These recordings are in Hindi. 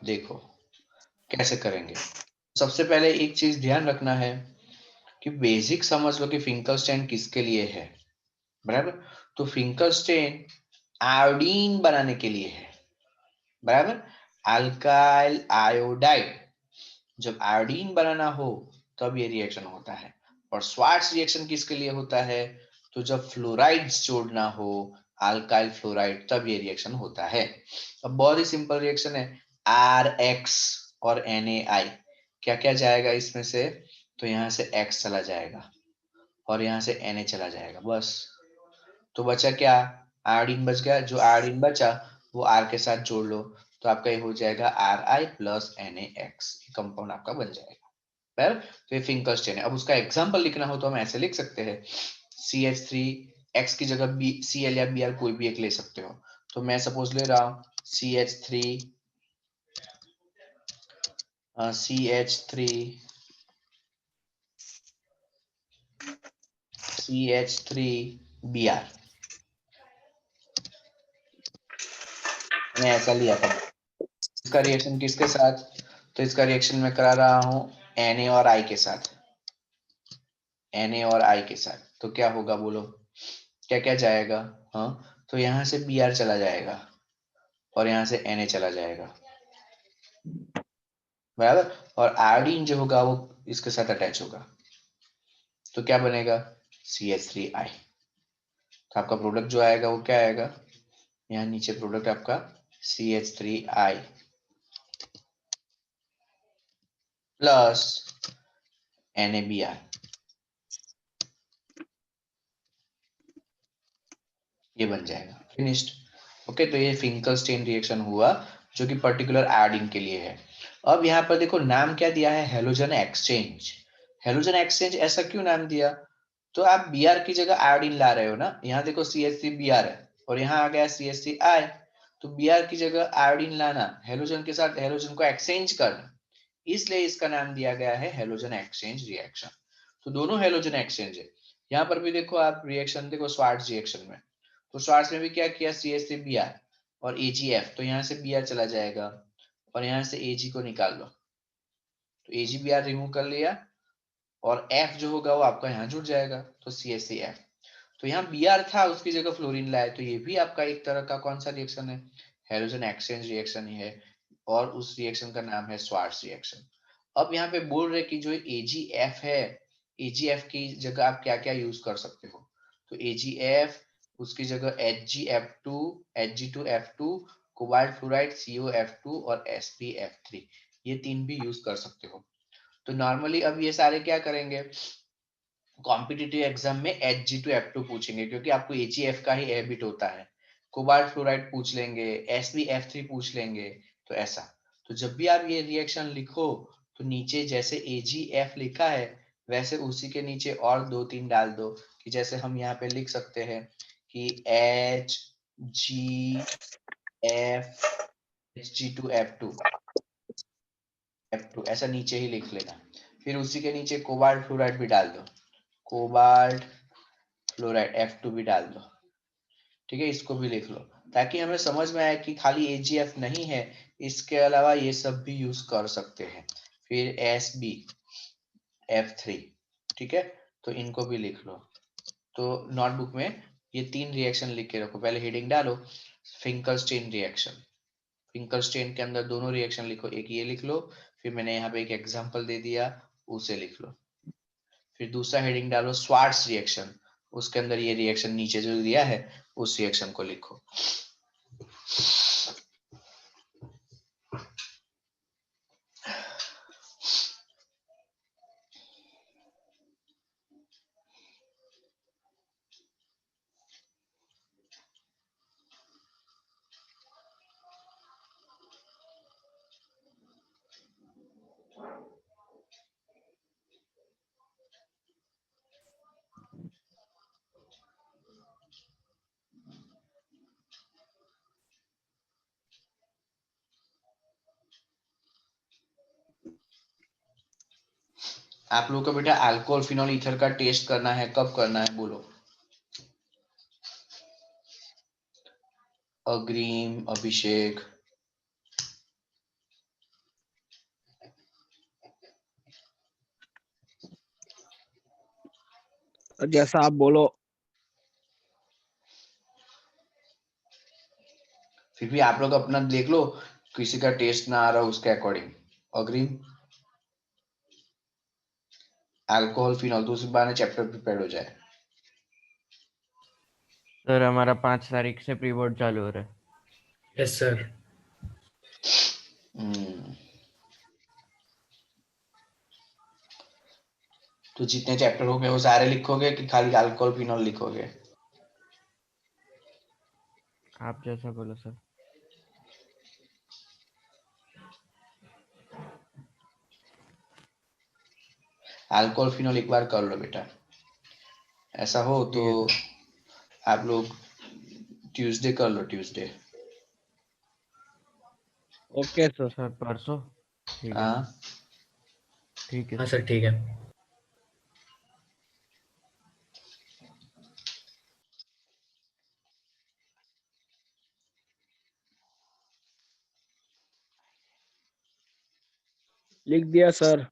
देखो कैसे करेंगे। सबसे पहले एक चीज ध्यान रखना है कि बेसिक समझ लो कि फिंकलस्टीन किसके लिए है, बराबर। तो फिंकलस्टीन आयोडीन बनाने के लिए है, बराबर। अल्काइल आयोडाइड, जब आयोडीन बनाना हो तब ये रिएक्शन होता है। और स्वार्ट्ज रिएक्शन किसके लिए होता है, तो जब फ्लोराइड्स जोड़ना हो, अल्काइल फ्लोराइड, तब ये रिएक्शन होता है। अब बहुत ही सिंपल रिएक्शन है, आर एक्स और NaI, क्या क्या जाएगा इसमें से, तो यहाँ से X चला जाएगा और यहाँ से Na चला जाएगा, बस। तो बचा क्या, आयोडीन बच गया। जो आयोडीन बचा वो R के साथ जोड़ लो, तो आपका ये हो जाएगा Ri प्लस NaX, कंपाउंड आपका बन जाएगा। पर तो ये फिंकलस्टीन है। अब उसका एग्जांपल लिखना हो तो हम ऐसे लिख सकते हैं, CH3, X की जगह Cl या Br कोई भी एक ले सकते हो। तो मैं सपोज ले रहा हूँ CH3 CH3Br, मैंने ऐसा लिया था। इसका रिएक्शन किसके साथ, तो इसका रिएक्शन मैं करा रहा हूँ Na और I के साथ, Na और I के साथ। तो क्या होगा बोलो, क्या क्या जाएगा, हाँ, तो यहाँ से Br चला जाएगा और यहाँ से Na चला जाएगा, बराबर। और आयोडीन जो होगा वो इसके साथ अटैच होगा, तो क्या बनेगा CH3I। तो आपका प्रोडक्ट जो आएगा वो क्या आएगा, यहाँ नीचे प्रोडक्ट आपका CH3I प्लस NaBr, ये बन जाएगा, फिनिश्ड। ओके, तो ये फिंकलस्टीन रिएक्शन हुआ जो कि पर्टिकुलर आयोडीन के लिए है। अब यहाँ पर देखो नाम क्या दिया है, हेलोजन एक्सचेंज। हेलोजन एक्सचेंज ऐसा क्यों नाम दिया, तो आप Br की जगह आयोडीन ला रहे हो ना, यहाँ देखो CH3Br है और यहाँ आ गया CH3I, तो Br की जगह आयोडीन लाना, हेलोजन के साथ हेलोजन को एक्सचेंज करना, इसलिए इसका नाम दिया गया है हेलोजन एक्सचेंज रिएक्शन। तो दोनों हेलोजन एक्सचेंज है। यहाँ पर भी देखो आप रिएक्शन देखो स्वार्ट्ज रिएक्शन में, तो स्वार्ट्ज में भी क्या किया, CH3Br और AgF, तो यहाँ से Br चला जाएगा और यहाँ से Ag को निकाल लो, तो AgBr रिमूव कर लिया और F जो होगा वो आपका यहाँ जुड़ जाएगा, तो CH3F। तो यहाँ Br था उसकी जगह फ्लोरीन लाए, तो ये भी आपका एक तरह का कौन सा रिएक्शन है, हेलोजन एक्सचेंज रिएक्शन ही है, और उस रिएक्शन का नाम है स्वार्ट्ज रिएक्शन। अब यहाँ पे बोल रहे कि जो AgF है, AgF की जगह आप क्या क्या यूज कर सकते हो, तो AgF उसकी जगह HgF2, Hg2F2, cobalt fluoride COF2 और SpF3, ये तीन भी यूज कर सकते हो। तो नॉर्मली अब ये सारे क्या करेंगे, कॉम्पिटिटिव एग्जाम में Hg2F2 पूछेंगे क्योंकि आपको AgF का ही हैबिट होता है, कोबाल्ट फ्लोराइड पूछ लेंगे, SpF3 पूछ लेंगे, तो ऐसा। तो जब भी आप ये रिएक्शन लिखो तो नीचे जैसे AgF लिखा है वैसे उसी के नीचे और दो तीन डाल दो, कि जैसे हम यहाँ पे लिख सकते हैं कि HgF Hg2F2 F2 ऐसा नीचे ही लिख लेना। फिर उसी के नीचे कोबाल्ट फ्लोराइड भी डाल दो, कोबाल्ट फ्लोराइड F2 भी डाल दो, ठीक है, इसको भी लिख लो, ताकि हमें समझ में आए कि खाली AgF नहीं है, इसके अलावा ये सब भी यूज कर सकते हैं। फिर SbF3, ठीक है, तो इनको भी लिख लो। तो नोटबुक में ये तीन रिएक्शन लिख के रखो, पहले हेडिंग डालो फिंकलस्टीन रिएक्शन, फिंकलस्टीन के अंदर दोनों रिएक्शन लिखो, एक ये लिख लो, फिर मैंने यहाँ पे एक एग्जांपल दे दिया उसे लिख लो। फिर दूसरा हेडिंग डालो स्वार्ट्ज रिएक्शन, उसके अंदर ये रिएक्शन नीचे जो दिया है उस रिएक्शन को लिखो। आप लोगों को बेटा अल्कोहल फिनॉल ईथर का टेस्ट करना है, कब करना है बोलो, अग्रिम, अभिषेक, जैसा आप बोलो। फिर भी आप लोग अपना देख लो, किसी का टेस्ट ना आ रहा उसके अकॉर्डिंग। अग्रीम। अल्कोहल फिनॉल, दूसरी बार चैप्टर प्रिपेयर हो जाए। सर हमारा 5 तारीख से प्री बोर्ड चालू हो रहा है। Yes sir. तो जितने चैप्टर हो गए वो सारे लिखोगे कि खाली अल्कोहल फिनॉल लिखोगे? आप जैसा बोलो सर। अल्कोहल फिनॉल एक बार कर लो बेटा। ऐसा हो तो आप लोग ट्यूसडे कर लो, ट्यूसडे। Okay sir. सर परसों ठीक है हाँ सर। ठीक है हाँ सर। सर ठीक है। लिख दिया सर।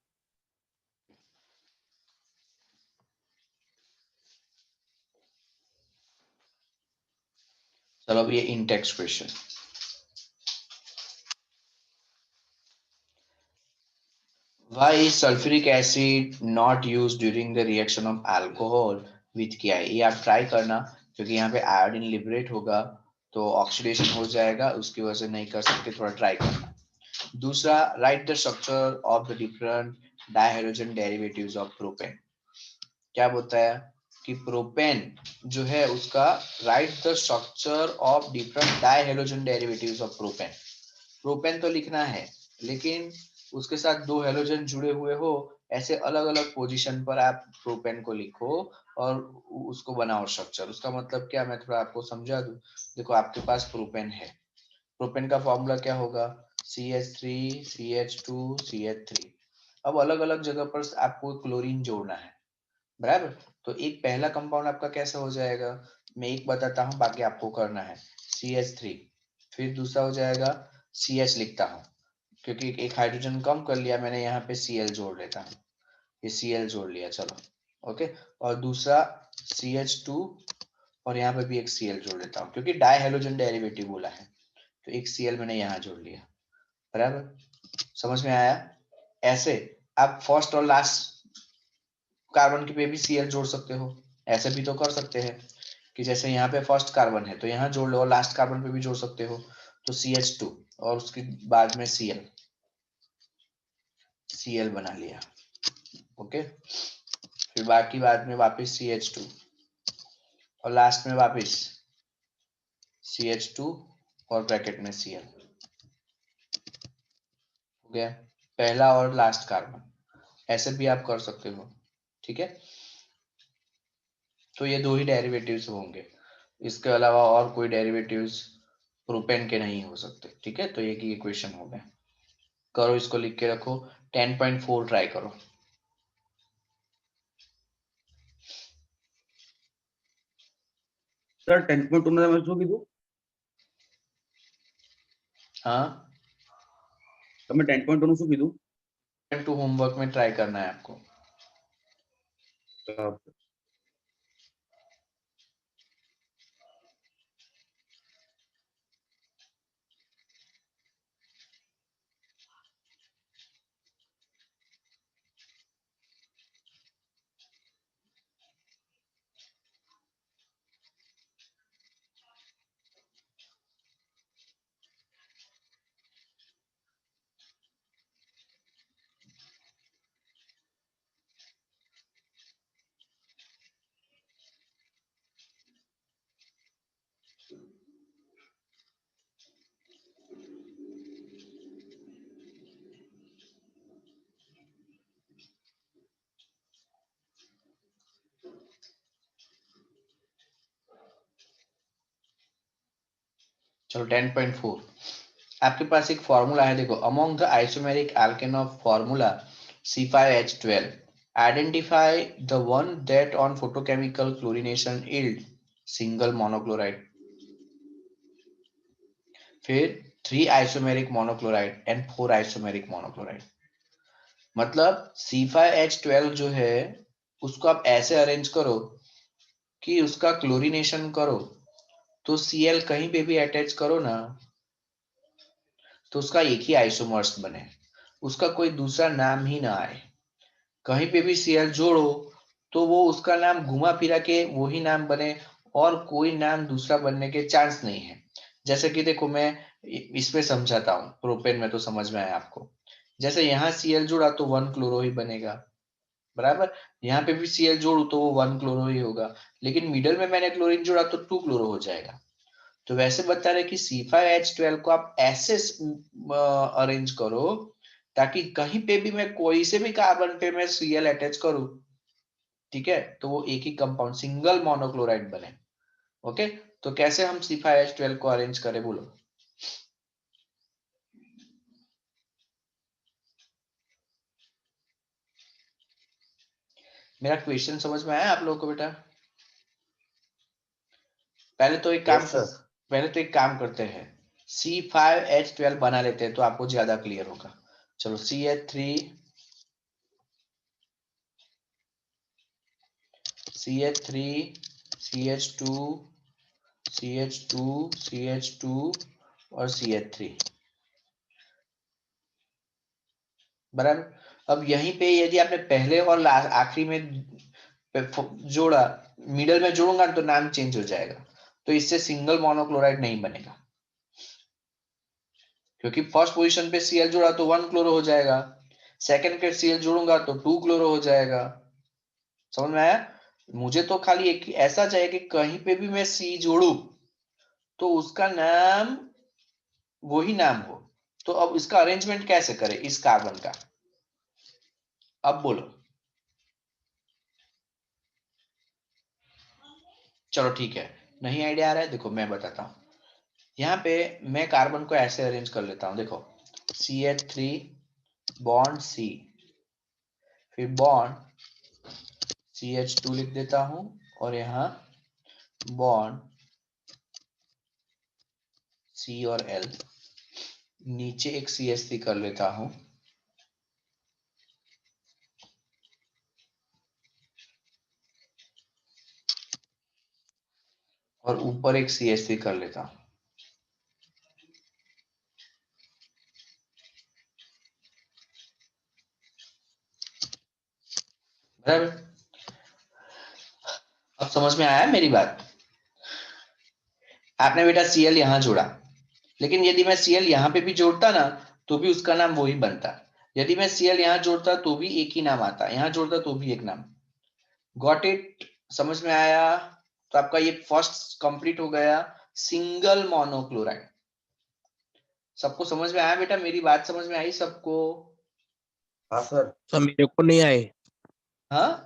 चलो अब ये in text question. Why is sulfuric acid not used during the reaction of alcohol with क्या है? ये आप ट्राई करना, क्योंकि यहाँ पे आयोडीन लिबरेट होगा तो ऑक्सीडेशन हो जाएगा, उसकी वजह से नहीं कर सकते, थोड़ा ट्राई करना। दूसरा, right the structure of the different dihydrogen derivatives of propane. क्या बोलता है कि प्रोपेन जो है उसका right the structure of different dihydrogen derivatives of propane. Propane तो लिखना है, लेकिन उसके साथ दो हेलोजन जुड़े हुए हो, ऐसे अलग अलग पोजीशन पर आप प्रोपेन को लिखो और उसको बनाओ स्ट्रक्चर। उसका मतलब क्या, मैं थोड़ा आपको समझा दूं। देखो आपके पास प्रोपेन है, प्रोपेन का फॉर्मूला क्या होगा? CH3 CH2 CH3। अब अलग अलग जगह पर आपको क्लोरीन जोड़ना है, बराबर। तो एक पहला कंपाउंड आपका कैसा हो जाएगा, मैं एक बताता हूँ, बाकी आपको करना है। CH3, फिर दूसरा हो जाएगा CH लिखता हूँ, क्योंकि एक हाइड्रोजन कम कर लिया मैंने, यहाँ पे Cl जोड़ लेता हूँ, ये Cl जोड़ लिया, चलो ओके। और दूसरा CH2, और यहाँ पे भी एक Cl जोड़ लेता हूँ, क्योंकि डाई हेलोजन डेरिवेटिव बोला है, तो एक Cl मैंने यहाँ जोड़ लिया, बराबर। समझ में आया? ऐसे आप फर्स्ट और लास्ट कार्बन के पे भी Cl जोड़ सकते हो, ऐसे भी तो कर सकते हैं कि जैसे यहाँ पे फर्स्ट कार्बन है तो यहाँ जोड़ लो, और लास्ट कार्बन पे भी जोड़ सकते हो, तो CH2 और उसके बाद में Cl बना लिया, ओके। फिर बाकी बाद में वापस CH2 और लास्ट में वापस CH2 और ब्रैकेट में Cl, हो गया पहला और लास्ट कार्बन। ऐसे भी आप कर सकते हो, ठीक है। तो ये दो ही डेरिवेटिव्स होंगे, इसके अलावा और कोई डेरिवेटिव्स प्रोपेन के नहीं हो सकते, ठीक है। तो ये की इक्वेशन हो गया, करो इसको, लिख के रखो। 10.4 ट्राई करो। सर 10.2 में मैं શું કીધું? हाँ, તમે 10.2 નું શું કીધું? 10.2 होमवर्क में ट्राई करना है आपको। चलो 10.4, आपके पास एक फॉर्मूला है, देखो। Among the isomeric alkane of formula C5H12, identify the one that on photochemical chlorination yield single monochloride. फिर 3 isomeric monochloride and 4 isomeric monochloride. मतलब C5H12 जो है उसको आप ऐसे अरेंज करो कि उसका क्लोरीनेशन करो तो Cl कहीं पे भी अटैच करो ना तो उसका एक ही आइसोमर्स बने, उसका कोई दूसरा नाम ही ना आए। कहीं पे भी Cl जोड़ो तो वो उसका नाम घुमा फिरा के वही नाम बने और कोई नाम दूसरा बनने के चांस नहीं है। जैसे कि देखो मैं इसमें समझाता हूँ, प्रोपेन में तो समझ में आया आपको। जैसे यहाँ Cl जोड़ा तो 1 क्लोरो ही बनेगा, बराबर। यहाँ पे भी Cl जोड़ू तो वो 1 क्लोरो ही होगा, लेकिन मिडल में मैंने क्लोरीन जोड़ा तो 2 क्लोरो हो जाएगा। तो वैसे बता रहे कि C5H12 को आप ऐसे अरेंज करो ताकि कहीं पे भी मैं कोई से भी कार्बन पे मैं Cl अटैच करूं, ठीक है, तो वो एक ही कंपाउंड सिंगल मोनोक्लोराइड बने। ओके, तो कैसे हम C5H12 को अरेंज करें बोलो। मेरा क्वेश्चन समझ में आया आप लोगों को बेटा? पहले तो एक काम यस कर, सर। पहले तो एक काम करते हैं, C5H12 बना लेते हैं तो आपको ज्यादा क्लियर होगा। चलो CH3 CH3 CH2 CH2 CH2 और CH3, बराबर। अब यहीं पे यदि आपने पहले और आखिरी में जोड़ा, मिडल में जोड़ूंगा तो नाम चेंज हो जाएगा, तो इससे सिंगल मोनोक्लोराइड नहीं बनेगा, क्योंकि फर्स्ट पोजीशन पे Cl जोड़ा तो 1 क्लोरो हो जाएगा, सेकंड पे Cl जोड़ूंगा तो 2 क्लोरो हो जाएगा। समझ में आया? मुझे तो खाली एक ऐसा चाहिए कि कहीं पे भी मैं C जोड़ू तो उसका नाम वही नाम हो। तो अब इसका अरेंजमेंट कैसे करें इस कार्बन का, अब बोलो। चलो ठीक है, नहीं आइडिया आ रहा है, देखो मैं बताता हूँ। यहाँ पे मैं कार्बन को ऐसे अरेंज कर लेता हूँ, देखो CH3 बॉन्ड C, फिर बॉन्ड CH2 लिख देता हूँ और यहाँ बॉन्ड C और L, नीचे एक CH3 कर लेता हूँ और ऊपर एक CH3 कर लेता हूँ। बराबर, अब समझ में आया मेरी बात? आपने बेटा Cl यहाँ जोड़ा, लेकिन यदि मैं Cl यहाँ पे भी जोड़ता ना तो भी उसका नाम वही बनता। यदि मैं Cl यहाँ जोड़ता तो भी एक ही नाम आता, यहाँ जोड़ता तो भी एक नाम। Got it? समझ में आया? तो आपका ये फर्स्ट कंप्लीट हो गया, सिंगल मोनोक्लोराइड। सबको समझ में आया बेटा? मेरी बात समझ में आई सबको? हाँ सर। सर मेरे को नहीं आए, हाँ,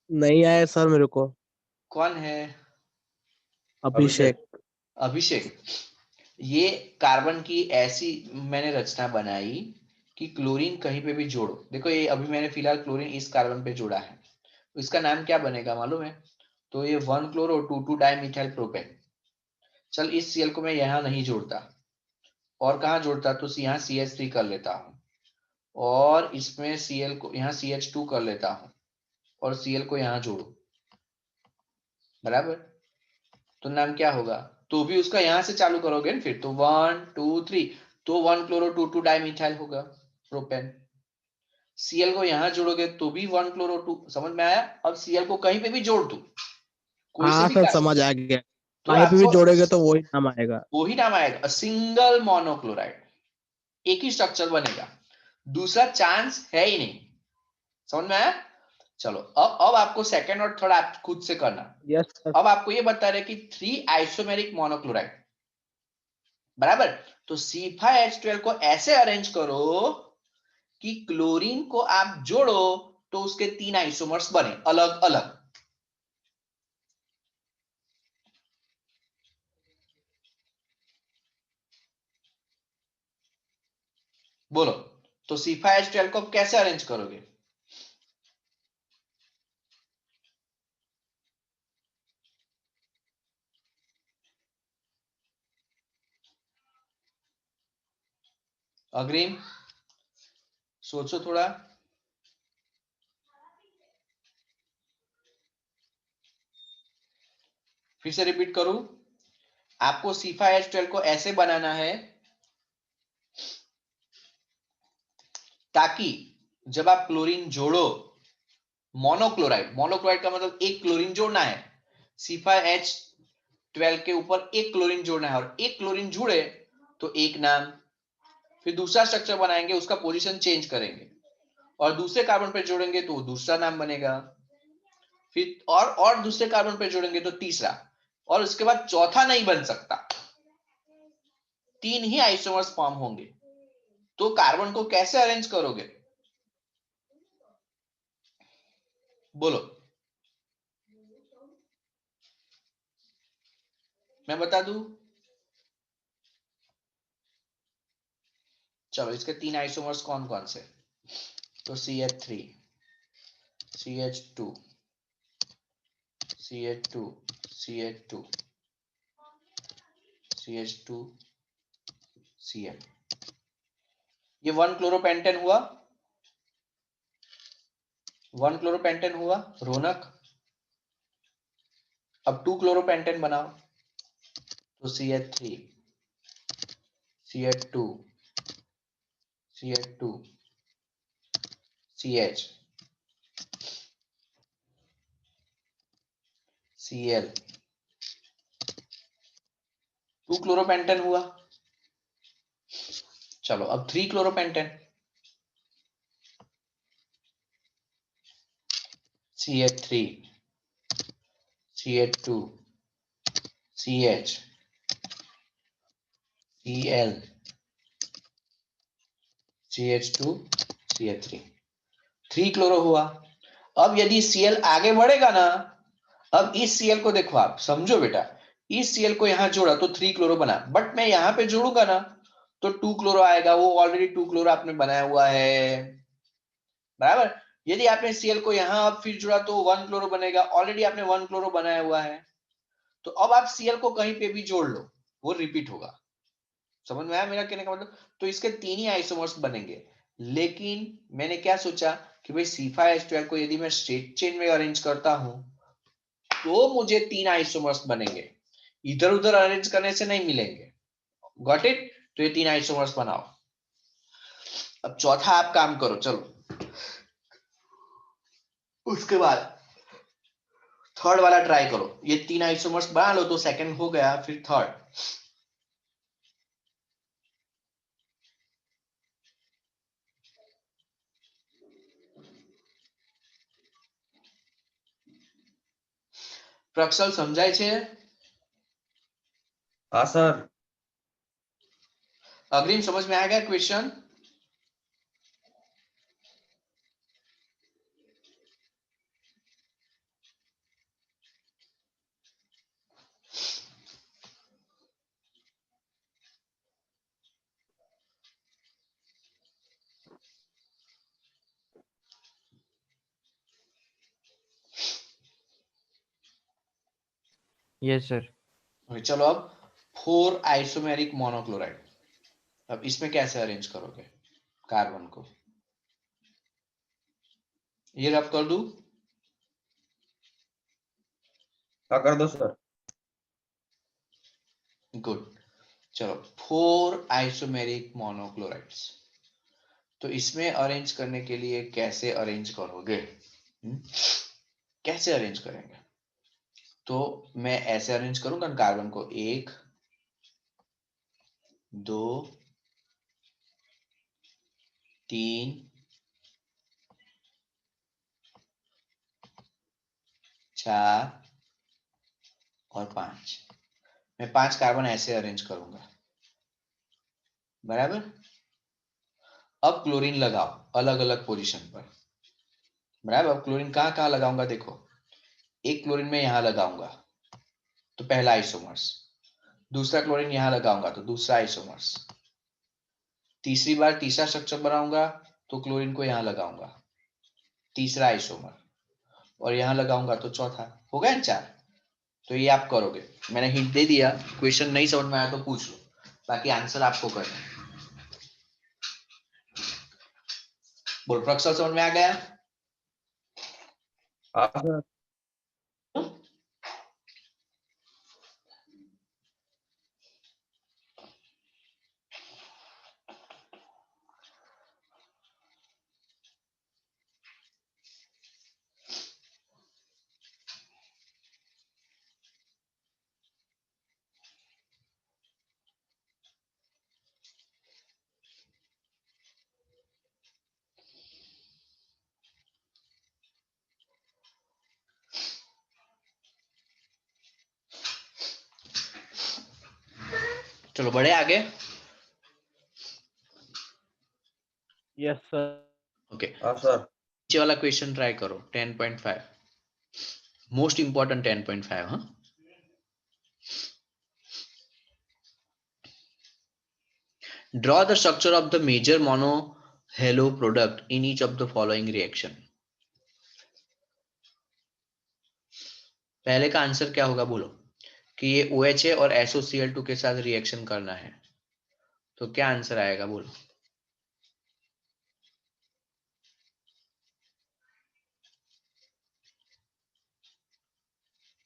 नहीं आए सर मेरे को। कौन है? अभिषेक। अभिषेक। ये कार्बन की ऐसी मैंने रचना बनाई कि क्लोरीन कहीं पे भी जोड़ो, देखो ये अभी मैंने फिलहाल क्लोरीन इस कार्बन पे जोड़ा है, तो इसका नाम क्या बनेगा मालूम है? तो ये 1 क्लोरो 2 डाइमिथाइल प्रोपेन। चल इस Cl को मैं यहाँ नहीं जोड़ता और कहाँ जोड़ता, तो यहाँ CH3 कर लेता हूँ और इसमें Cl को यहाँ CH2 कर लेता हूँ और Cl को यहाँ जोड़ू, बराबर। तो नाम क्या होगा? तो भी उसका यहां से चालू करोगे ना फिर तो 1 2 3, तो 1 क्लोरो 2 डाइमिथाइल होगा प्रोपेन। Cl को यहां जोड़ोगे तो भी 1 क्लोरो 2। समझ में आया? अब Cl को कहीं पे भी जोड़ दो, कोई से हाँ भी सर कार्बन, समझ आ गया, तो कहीं पे भी आपको जोड़ेंगे तो वही नाम आएगा। वही नाम आएगा, सिंगल मोनोक्लोराइड, एक ही स्ट्रक्चर बनेगा, दूसरा चांस है ही नहीं। समझ में आया? चलो अब आपको सेकंड और थर्ड आप खुद से करना। Yes sir. अब आपको ये बता रहे कि 3 आइसोमेरिक मोनोक्लोराइड, बराबर। तो C5H12 को ऐसे अरेंज करो कि क्लोरीन को आप जोड़ो तो उसके 3 आइसोमर्स बने अलग अलग। बोलो, तो C5H12 को कैसे अरेंज करोगे? अग्रिम सोचो थोड़ा। फिर से रिपीट करूं, आपको C5H12 को ऐसे बनाना है ताकि जब आप क्लोरीन जोड़ो, मोनोक्लोराइड का मतलब एक क्लोरीन जोड़ना है, C5H12 के ऊपर एक क्लोरीन जोड़ना है, और एक क्लोरीन जुड़े तो एक नाम, फिर दूसरा स्ट्रक्चर बनाएंगे, उसका पोजीशन चेंज करेंगे, और दूसरे कार्बन पे जोड़ेंगे तो दूसरा नाम बनेगा, फिर और दूसरे कार्बन पे जोड़ेंगे तो तीसरा, और उसके बाद चौथा नहीं बन सकता, 3 ही आइसोमर्स फॉर्म होंगे। तो कार्बन को कैसे अरेंज करोगे, बोलो, मैं बता दूं? चलो, इसके 3 आइसोमर्स कौन कौन से, तो CH3, CH2, CH2, CH2, CH2, Cl, ये 1 क्लोरोपेंटेन हुआ, 1 क्लोरोपेंटेन हुआ रौनक। अब 2 क्लोरोपेंटेन बनाओ, तो CH3, CH2, CH2, CH, Cl, 2 क्लोरोपेंटेन हुआ। चलो अब 3 क्लोरोपेंटेन, CH3, CH2, CH, Cl, CH2, CH3, 3 chloro हुआ। अब यदि Cl आगे बढ़ेगा ना, अब इस Cl को देखो, आप समझो बेटा, इस Cl को यहां जोड़ा तो 3 क्लोरो बना, बट मैं यहां पे जोड़ूंगा ना तो 2 क्लोरो आएगा, वो ऑलरेडी 2 क्लोरो आपने बनाया हुआ है, बराबर। यदि आपने Cl को यहां अब फिर जोड़ा तो 1 क्लोरो बनेगा, ऑलरेडी आपने 1 क्लोरो बनाया हुआ है। तो अब आप Cl को कहीं पे भी जोड़ लो, वो रिपीट होगा। समझ में आया मेरा कहने का मतलब? तो इसके 3 ही आइसोमर्स बनेंगे, लेकिन मैंने क्या सोचा कि भाई C5H12 को यदि मैं स्ट्रेट चेन में अरेंज करता हूं तो मुझे 3 आइसोमर्स बनेंगे, इधर उधर अरेंज करने से नहीं मिलेंगे। Got it? तो ये 3 आइसोमर्स बनाओ। अब चौथा आप काम करो, चलो उसके बाद थर्ड वाला ट्राई करो। ये 3 आइसोमर्स बना लो तो सेकंड हो गया, फिर थर्ड। પ્રક્ષલ સમજાય છે? हाँ सर। अग्रिम समझ में आ गया क्वेश्चन? Yes sir. चलो अब 4 आइसोमेरिक मोनोक्लोराइड, अब इसमें कैसे अरेंज करोगे कार्बन को? ये रब कर दूं? हाँ कर दो सर। गुड। चलो 4 आइसोमेरिक मोनोक्लोराइड्स, तो इसमें अरेंज करने के लिए कैसे अरेंज करोगे? कैसे अरेंज करेंगे? तो मैं ऐसे अरेंज करूंगा कार्बन को, 1 2 3 4 और 5। मैं 5 कार्बन ऐसे अरेंज करूंगा, बराबर। अब क्लोरीन लगाओ अलग अलग पोजीशन पर, बराबर। अब क्लोरीन कहां कहां लगाऊंगा देखो, एक क्लोरीन में यहां लगाऊंगा तो पहला आइसोमर्स, दूसरा क्लोरीन यहां लगाऊंगा तो दूसरा आइसोमर्स, तीसरी बार तीसरा स्ट्रक्चर बनाऊंगा तो क्लोरीन को यहां लगाऊंगा, तीसरा आइसोमर, और यहां लगाऊंगा तो चौथा। हो गया 4। तो ये आप करोगे, मैंने हिंट दे दिया, क्वेश्चन नहीं समझ में आया तो पूछ लो, बाकी आंसर आपको करना है। बोल प्रक्षल, समझ में आ गया? हाँ सर। चलो बढ़े आगे। Yes sir. ओके, हाँ सर। नीचे वाला क्वेश्चन ट्राई करो 10.5, मोस्ट इंपॉर्टेंट 10.5। हाँ, draw the structure of the major mono halo product in each of the following reaction. पहले का आंसर क्या होगा बोलो, कि ये OH है और SOCl2 के साथ रिएक्शन करना है, तो क्या आंसर आएगा बोलो।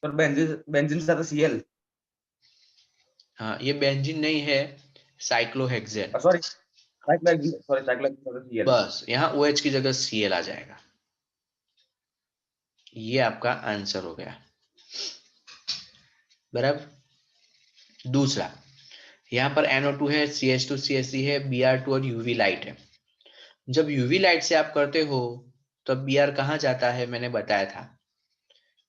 सर बेंजीन बेंजीन से Cl। हाँ, ये बेंजीन नहीं है, साइक्लोहेक्सेन। Sorry cyclohexane Cl। बस यहाँ OH की जगह Cl आ जाएगा, ये आपका आंसर हो गया। बराबर। दूसरा, यहाँ पर NO2 है, CH2 CH3 है, Br2 और UV लाइट है। जब UV लाइट से आप करते हो तब Br कहाँ जाता है, मैंने बताया था,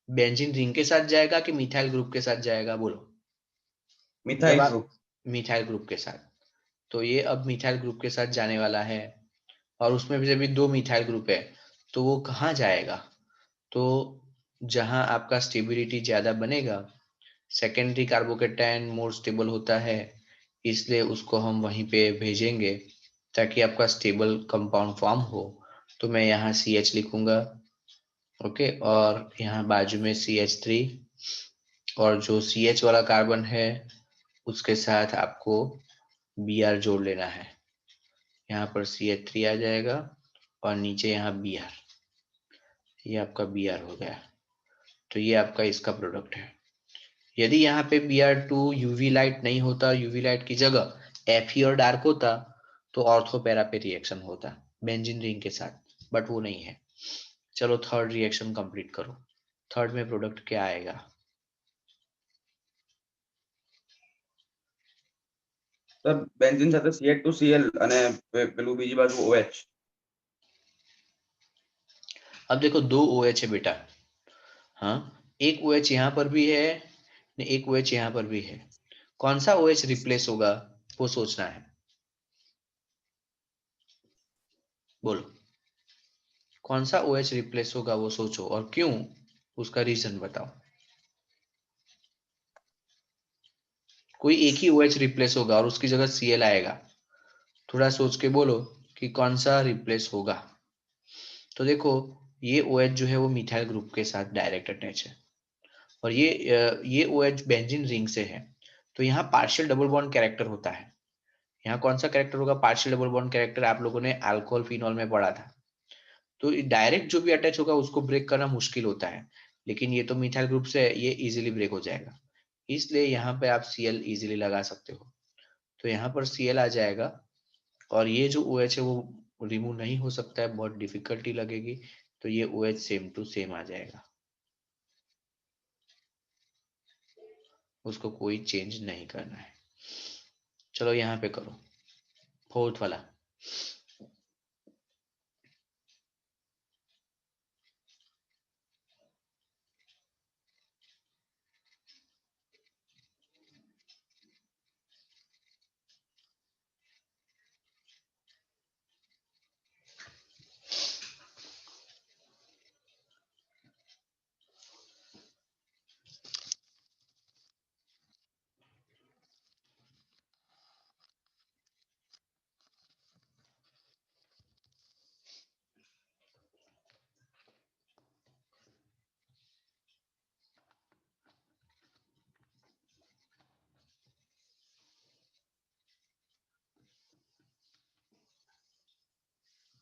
बेंजीन रिंग के साथ जाएगा कि मिथाइल ग्रुप के साथ जाएगा बोलो। मिथाइल जब आप ग्रुप। मिथाइल ग्रुप के साथ, तो ये अब मिथाइल ग्रुप के साथ जाने वाला है, और उसमें भी 2 मिथाइल ग्रुप है, तो वो कहाँ जाएगा, तो जहां आपका स्टेबिलिटी ज्यादा बनेगा, सेकेंडरी कार्बोकेटायन मोर स्टेबल होता है, इसलिए उसको हम वहीं पे भेजेंगे ताकि आपका स्टेबल कंपाउंड फॉर्म हो। तो मैं यहाँ CH लिखूंगा, ओके, और यहाँ बाजू में CH3, और जो CH वाला कार्बन है उसके साथ आपको Br जोड़ लेना है। यहाँ पर CH3 आ जाएगा और नीचे यहाँ Br, ये आपका Br हो गया। तो ये आपका इसका प्रोडक्ट है। यदि यहाँ पे Br2 UV लाइट नहीं होता, UV लाइट की जगह Fe और डार्क होता, तो ऑर्थोपैरा पे रिएक्शन होता बेंजीन रिंग के साथ, बट वो नहीं है। चलो थर्ड रिएक्शन कंप्लीट करो। थर्ड में प्रोडक्ट क्या आएगा। સર બેન્ઝીન સાથે CH2Cl અને પેલું બીજી બાજુ OH। अब देखो 2 OH है बेटा, हाँ, एक OH यहाँ पर भी है, एक OH यहाँ पर भी है। कौन सा OH रिप्लेस होगा वो सोचना है, बोलो कौन सा OH रिप्लेस होगा वो सोचो, और क्यों, उसका रीजन बताओ। कोई एक ही OH रिप्लेस होगा और उसकी जगह Cl आएगा, थोड़ा सोच के बोलो कि कौन सा रिप्लेस होगा। तो देखो ये OH जो है वो मिथाइल ग्रुप के साथ डायरेक्ट अटैच है, और ये OH बेंजीन रिंग से है, तो यहाँ पार्शियल डबल बॉन्ड कैरेक्टर होता है। यहाँ कौन सा कैरेक्टर होगा, पार्शियल डबल बॉन्ड कैरेक्टर, आप लोगों ने अल्कोहल फिनॉल में पढ़ा था। तो डायरेक्ट जो भी अटैच होगा उसको ब्रेक करना मुश्किल होता है, लेकिन ये तो मिथाइल ग्रुप से है, ये इजीली ब्रेक हो जाएगा, इसलिए यहाँ पे आप Cl इजीली लगा सकते हो। तो यहाँ पर Cl आ जाएगा, और ये जो OH है वो रिमूव नहीं हो सकता है, बहुत डिफिकल्टी लगेगी, तो ये OH सेम टू सेम आ जाएगा, उसको कोई चेंज नहीं करना है। चलो यहाँ पे करो फोर्थ वाला।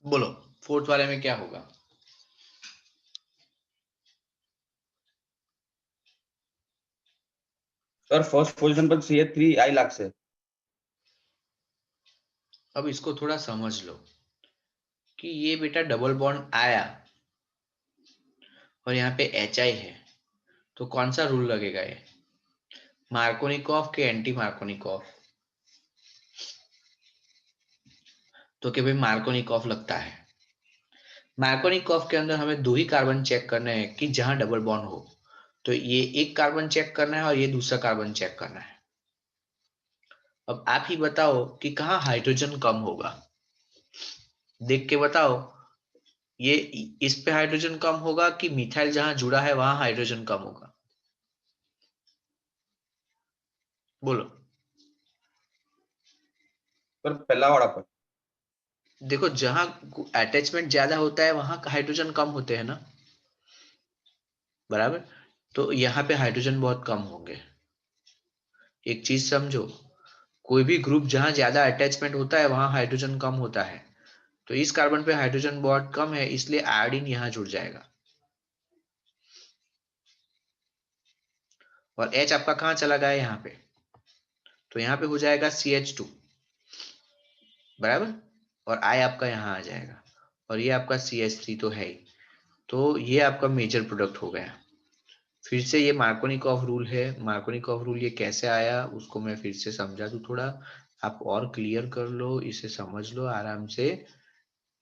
बोलो फोर्थ वाले में क्या होगा। સર ફર્સ્ટ પોઝિશન પર CH3 लागશે। अब इसको थोड़ा समझ लो कि ये बेटा डबल बॉन्ड आया और यहाँ पे HI है, तो कौन सा रूल लगेगा, ये मार्कोनिकॉफ के एंटी मार्कोनिकॉफ, तो कि भाई मार्कोनिकॉफ लगता है। मार्कोनिकॉफ के अंदर हमें 2 ही कार्बन चेक करने हैं कि जहां डबल बॉन्ड हो, तो ये एक कार्बन चेक करना है और ये दूसरा कार्बन चेक करना है। अब आप ही बताओ कि कहाँ हाइड्रोजन कम होगा, देख के बताओ। ये इस पे हाइड्रोजन कम होगा कि मिथाइल जहां जुड़ा है वहां हाइड्रोजन कम होगा, बोलो। सर पहला वाला पर। देखो जहां अटैचमेंट ज्यादा होता है वहां हाइड्रोजन कम होते हैं ना, बराबर। तो यहाँ पे हाइड्रोजन बहुत कम होंगे। एक चीज समझो, कोई भी ग्रुप जहां ज्यादा अटैचमेंट होता है वहां हाइड्रोजन कम होता है। तो इस कार्बन पे हाइड्रोजन बहुत कम है, इसलिए आयोडीन यहाँ जुड़ जाएगा। और H आपका कहाँ चला गया यहाँ पे, तो यहाँ पे हो जाएगा CH2, बराबर। और I आपका यहाँ आ जाएगा, और ये आपका CH3 तो है ही। तो ये आपका मेजर प्रोडक्ट हो गया। फिर से ये मार्कोनिकॉफ रूल है। मार्कोनिकॉफ रूल ये कैसे आया उसको मैं फिर से समझा दूं थोड़ा, आप और क्लियर कर लो, इसे समझ लो आराम से।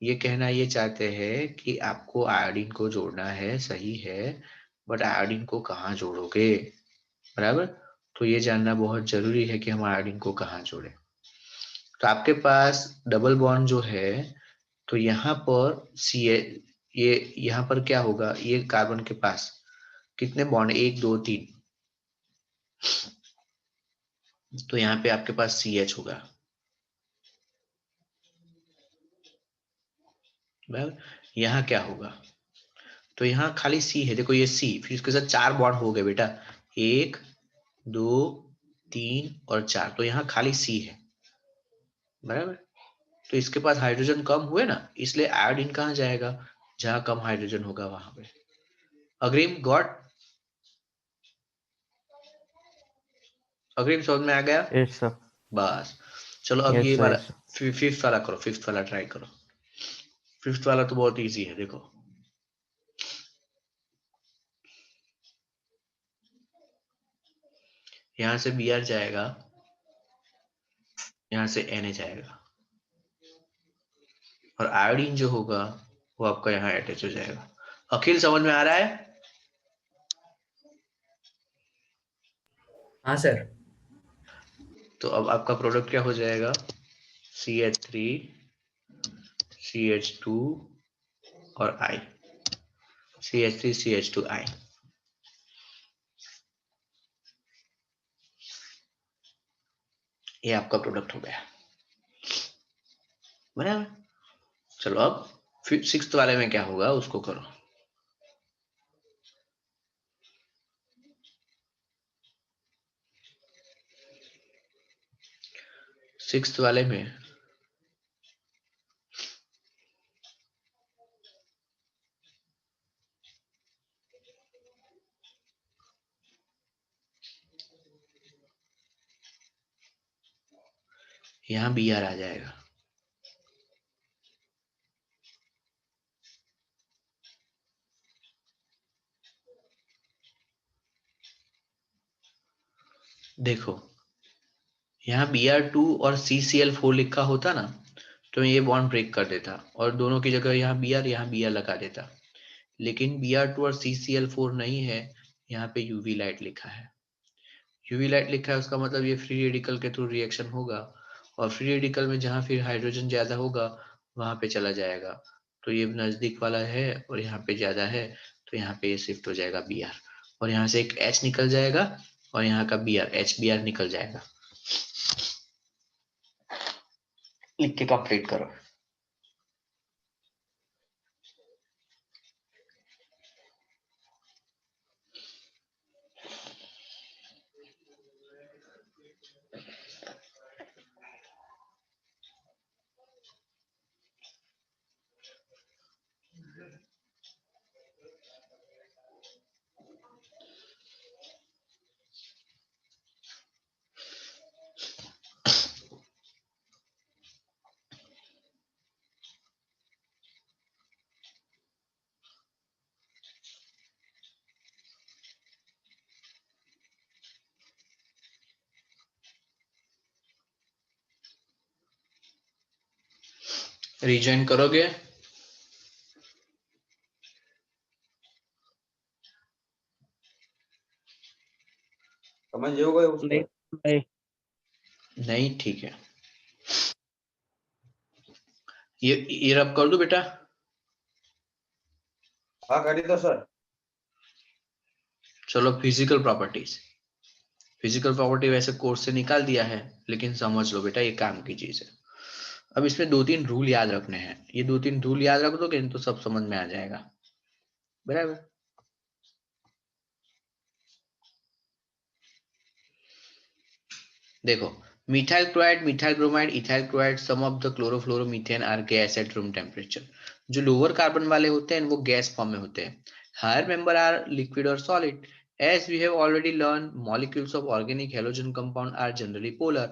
ये कहना ये चाहते हैं कि आपको आयोडीन को जोड़ना है, सही है, बट आयोडीन को कहाँ जोड़ोगे, बराबर। तो ये जानना बहुत जरूरी है कि हम आयोडीन को कहाँ जोड़े। तो आपके पास डबल बॉन्ड जो है, तो यहाँ पर सी ये यहाँ पर क्या होगा, ये कार्बन के पास कितने बॉन्ड, 1 2 3, तो यहाँ पे आपके पास CH होगा, बराबर। यहाँ क्या होगा, तो यहाँ खाली C है, देखो ये C, फिर इसके साथ 4 बॉन्ड हो गए बेटा, 1 2 3 और 4, तो यहाँ खाली C है, बराबर। तो इसके पास हाइड्रोजन कम हुए ना, इसलिए आयोडीन कहाँ जाएगा, जहां कम हाइड्रोजन होगा वहां पे। अग्रिम गॉड, अग्रिम समझ में आ गया। Yes sir. बस चलो अब यस ये सर, वाला यस सर। फिफ्थ वाला करो, फिफ्थ वाला ट्राई करो। फिफ्थ वाला तो बहुत इजी है, देखो। यहाँ से Br जाएगा, यहाँ से Na जाएगा, और आयोडीन जो होगा वो आपका यहाँ अटैच हो जाएगा। अखिल समझ में आ रहा है। हाँ सर। तो अब आपका प्रोडक्ट क्या हो जाएगा, CH3 CH2 और I, CH3 CH2 I। ये आपका प्रोडक्ट हो गया, बराबर। चलो अब फिर सिक्स्थ वाले में क्या होगा उसको करो। सिक्स्थ वाले में यहाँ Br आ जाएगा, देखो यहाँ Br2 और CCl4 लिखा होता ना, तो मैं ये बॉन्ड ब्रेक कर देता और दोनों की जगह यहाँ Br लगा देता। लेकिन Br2 और CCl4 नहीं है, यहाँ पे UV लाइट लिखा है। यूवी लाइट लिखा है उसका मतलब ये फ्री रेडिकल के थ्रू रिएक्शन होगा, और फ्री रेडिकल में जहाँ फिर हाइड्रोजन ज्यादा होगा वहां पे चला जाएगा। तो ये नजदीक वाला है और यहाँ पे ज्यादा है, तो यहाँ पे ये शिफ्ट हो जाएगा Br, और यहाँ से एक H निकल जाएगा, और यहाँ का HBr निकल जाएगा। लिख के कंप्लीट करो। रिजॉइन करोगे, समझ गए उसको। नहीं नहीं। नहीं, ठीक है, ये रब कर दो बेटा। हाँ करी दो सर। चलो फिजिकल प्रॉपर्टीज, फिजिकल प्रॉपर्टी वैसे कोर्स से निकाल दिया है, लेकिन समझ लो बेटा ये काम की चीज है। अब इसमें 2-3 रूल याद रखने हैं, ये 2-3 रूल याद रख दोगे तो सब समझ में आ जाएगा, बराबर। देखो, methyl chloride, methyl bromide, ethyl chloride, some of the chlorofluoromethane are gas at room temperature. जो लोअर कार्बन वाले होते हैं वो गैस फॉर्म में होते हैं, हायर मेंबर आर लिक्विड और solid. As we have already learned, molecules of organic halogen compound are generally polar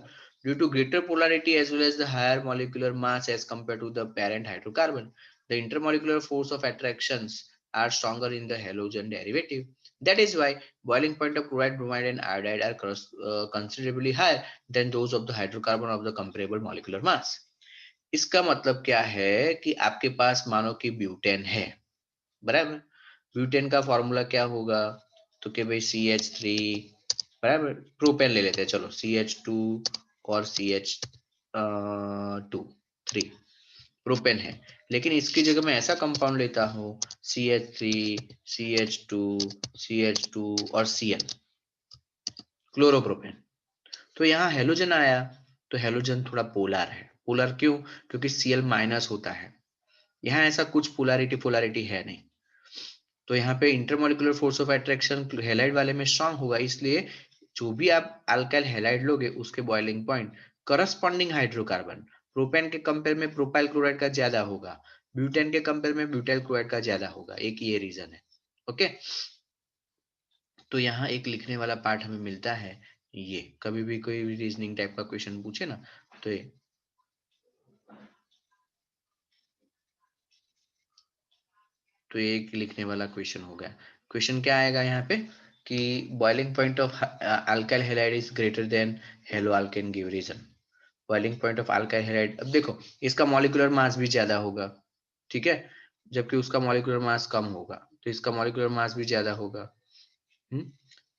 due to greater polarity as well as the higher molecular mass as compared to the parent hydrocarbon. The intermolecular force of attractions are stronger in the halogen derivative. That is why boiling point of chloride, bromide, and iodide are considerably higher than those of the hydrocarbon of the comparable molecular mass. इसका मतलब क्या है कि आपके पास मानो कि ब्यूटेन है, बराबर। ब्यूटेन का फॉर्मूला क्या होगा, तो कि भाई CH3, बराबर। प्रोपेन ले लेते हैं, चलो CH2 और CH2 3 प्रोपेन है, लेकिन इसकी जगह मैं ऐसा कंपाउंड लेता हूँ CH3, CH2, CH2 और Cl, क्लोरोप्रोपेन। तो यहाँ हेलोजन आया, तो हेलोजन थोड़ा पोलर है। पोलर क्यों? क्योंकि Cl माइनस होता है, यहाँ ऐसा कुछ पोलैरिटी है नहीं। तो यहाँ पे intermolecular force of attraction halide वाले में स्ट्रांग होगा, इसलिए जो भी आप अल्काइल हैलाइड लोगे उसके boiling point corresponding hydrocarbon, propane के कंपेयर में प्रोपाइल क्लोराइड का ज्यादा होगा, ब्यूटेन के कंपेयर में ब्यूटाइल क्लोराइड का ज्यादा होगा। एक ये रीजन है, ओके। तो यहाँ एक लिखने वाला पार्ट हमें मिलता है, ये कभी भी कोई भी रीजनिंग टाइप का क्वेश्चन पूछे ना, तो ये एक लिखने वाला क्वेश्चन हो गया। क्वेश्चन क्या आएगा यहाँ पे कि boiling point of alkyl halide is greater than haloalkane, give reason. Boiling point of alkyl halide, अब देखो इसका मॉलिक्यूलर मास भी ज्यादा होगा, ठीक है, जबकि उसका मॉलिक्यूलर मास कम होगा, तो इसका मॉलिक्यूलर मास भी ज्यादा होगा।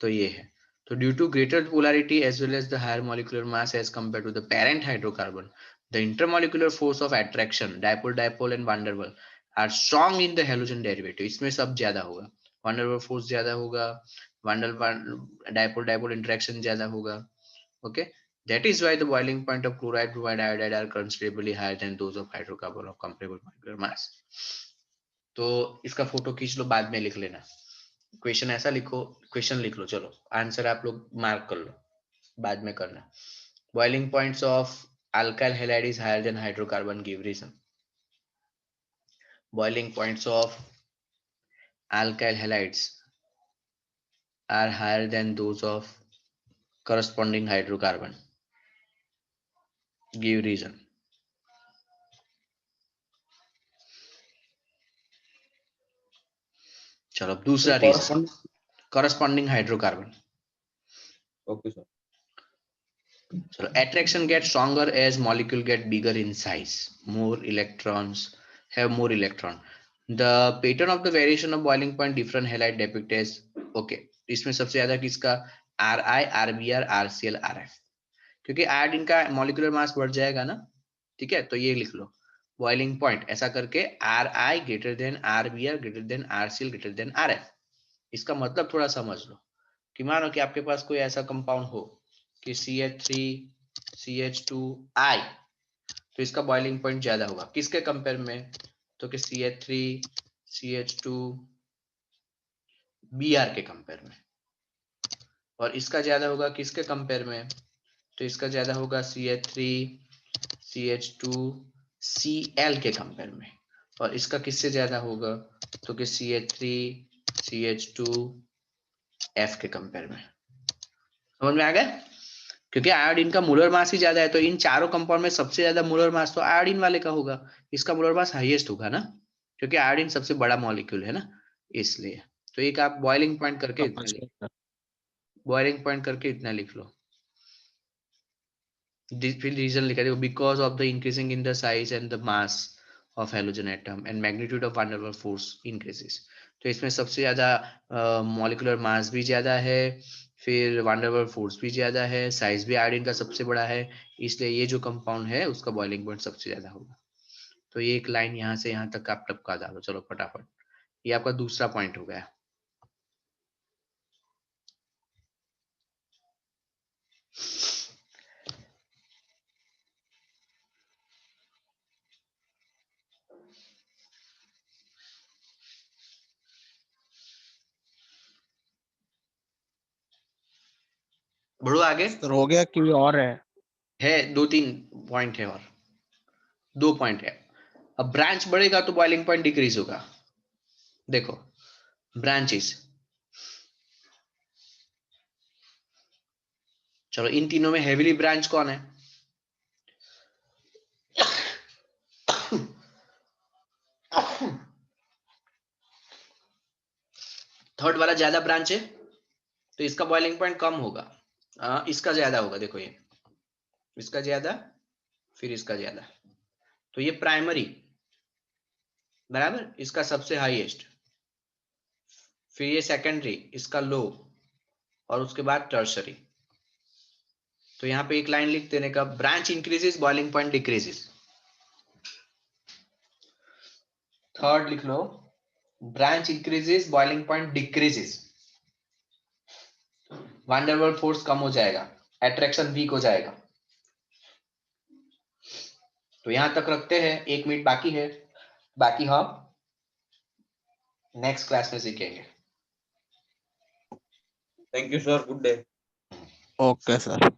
तो ये है, तो due to greater polarity as well as the higher molecular mass as compare to the parent hydrocarbon, the intermolecular force of attraction, dipole dipole and van der Waal are strong in the halogen derivative. इसमें सब ज्यादा होगा, वान डेर वाल फोर्स ज्यादा होगा, van der Waals dipole dipole interaction ज्यादा होगा, okay. That is why the boiling point of chloride, bromide, iodide are considerably higher than those of hydrocarbon of comparable molecular mass. तो इसका फोटो खींच लो, बाद में लिख लेना। क्वेश्चन ऐसा लिखो, क्वेश्चन लिख लो, चलो आंसर आप लोग मार्क कर लो, बाद में करना। Boiling points of alkyl halide is higher than hydrocarbon, give reason. Boiling points of alkyl halides are higher than those of corresponding hydrocarbon, give reason। चलो दूसरा reason, corresponding hydrocarbon। Okay sir. So attraction gets stronger as molecule get bigger in size, more electrons, have more electron. The pattern of the variation of boiling point different halide depict as, okay, इसमें सबसे ज्यादा किसका, Ri, Rbr, Rcl, Rf, क्योंकि आयोडीन का मॉलिक्यूलर मास बढ़ जाएगा ना, ठीक है। तो ये लिख लो बॉइलिंग पॉइंट ऐसा करके Ri greater than Rbr greater than Rcl greater than Rf। इसका मतलब थोड़ा समझ लो कि मानो कि आपके पास कोई ऐसा कंपाउंड हो कि CH3 CH2I, तो इसका बॉइलिंग पॉइंट ज्यादा होगा किसके कंपेयर में, तो कि CH3 CH2 Br के कंपेयर में, और इसका ज्यादा होगा किसके कंपेयर में, तो इसका ज्यादा होगा CH3 CH2 Cl के कंपेयर में, और इसका किससे ज्यादा होगा, तो कि CH3 CH2 F के कंपेयर में। समझ में आ गया, क्योंकि आयोडीन का मोलर मास ही ज्यादा है, तो इन चारों कंपाउंड में सबसे ज्यादा मोलर मास तो आयोडीन वाले का होगा, इसका मोलर मास हाईएस्ट होगा ना, क्योंकि आयोडीन सबसे बड़ा मॉलिक्यूल है ना, इसलिए। तो एक आप बॉइलिंग पॉइंट करके इतना लिख, बॉइलिंग पॉइंट करके इतना लिख लो, फिर रीजन लिखा देखो, because of the increasing in the size and the mass of halogen atom and magnitude of van der Waals force increases. तो इसमें सबसे ज्यादा मॉलिक्यूलर मास भी ज्यादा है, फिर वान डेर वाल्स फोर्स भी ज्यादा है, साइज भी आयोडीन का सबसे बड़ा है, इसलिए ये जो कंपाउंड है उसका बॉइलिंग पॉइंट सबसे ज्यादा होगा। तो ये एक लाइन यहाँ से यहाँ तक आप टपका डालो। चलो फटाफट, ये आपका दूसरा पॉइंट हो गया। बढ़ो आगे। सर हो गया कि और है? 2-3 पॉइंट है और 2 पॉइंट है। अब ब्रांच बढ़ेगा तो बॉइलिंग पॉइंट डिक्रीज होगा। देखो ब्रांचेस, चलो इन तीनों में हेवीली ब्रांच कौन है? थर्ड वाला ज्यादा ब्रांच है तो इसका बॉइलिंग पॉइंट कम होगा, इसका ज्यादा होगा। देखो ये इसका ज्यादा, फिर इसका ज्यादा, तो ये प्राइमरी बराबर, इसका सबसे हाईएस्ट, फिर ये सेकेंडरी इसका लो, और उसके बाद टर्शरी। तो यहाँ पे एक लाइन लिख देने का, branch increases boiling point decreases. Third लिख लो, branch increases boiling point decreases. Van der Waals force कम हो जाएगा, अट्रैक्शन वीक हो जाएगा। तो यहां तक रखते हैं, 1 मिनट बाकी है, बाकी हम नेक्स्ट क्लास में सीखेंगे। Thank you sir, good day. Okay sir.